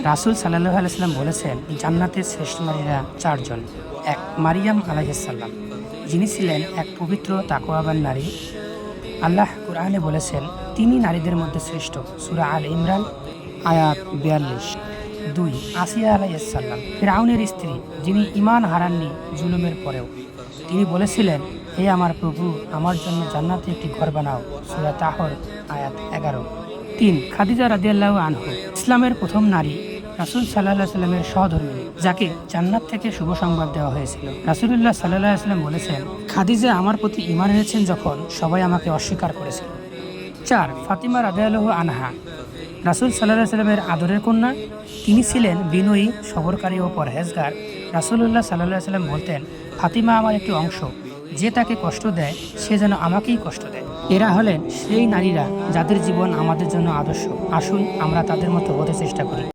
রাসূল সাল্লাল্লাহু আলাইহি সাল্লাম বলেছেন, জান্নাতের শ্রেষ্ঠ নারীরা চারজন। ১. মারিয়াম আলাইহিস সালাম, যিনি ছিলেন এক পবিত্র তাকওয়াবান নারী। আল্লাহ কুরআনে বলেছেন, তিনি নারীদের মধ্যে শ্রেষ্ঠ। সূরা আল ইমরান আয়াত ৪২। ২. আসিয়া আলাইহিস সালাম, ফিরআউনের স্ত্রী, যিনি ঈমান হারাননি জুলুমের পরেও। তিনি বলেছিলেন, হে আমার প্রভু, আমার জন্য জান্নাতে একটি ঘর বানাও। সূরা তাহর আয়াত ১১। ৩. খাদিজা রাদিয়াল্লাহু আনহু, ইসলামের প্রথম নারী, রাসূল সাল্লাল্লাহু আলাইহি সাল্লামের সহধর্মিণী, যাকে জান্নাত থেকে শুভ সংবাদ দেওয়া হয়েছিল। রাসূলুল্লাহ সাল্লাল্লাহু আলাইহি সাল্লাম বলেছেন, খাদিজা আমার প্রতি ঈমান এনেছেন যখন সবাই আমাকে অস্বীকার করেছিল। ৪. ফাতিমা রাদিয়াল্লাহু আনহা, রাসূল সাল্লাল্লাহু আলাইহি সাল্লামের আদরের কন্যা। তিনি ছিলেন বিনয়ী, সবরকারী ও পরহেজগার। রাসূলুল্লাহ সাল্লাল্লাহু আলাইহি সাল্লাম বলতেন, ফাতিমা আমার একটি অংশ, যে তাকে কষ্ট দেয় সে যেন আমাকেই কষ্ট দেয়। এরা হলেন সেই নারীরা যাদের জীবন আমাদের জন্য আদর্শ। আসুন আমরা তাদের মতো হতে চেষ্টা করি।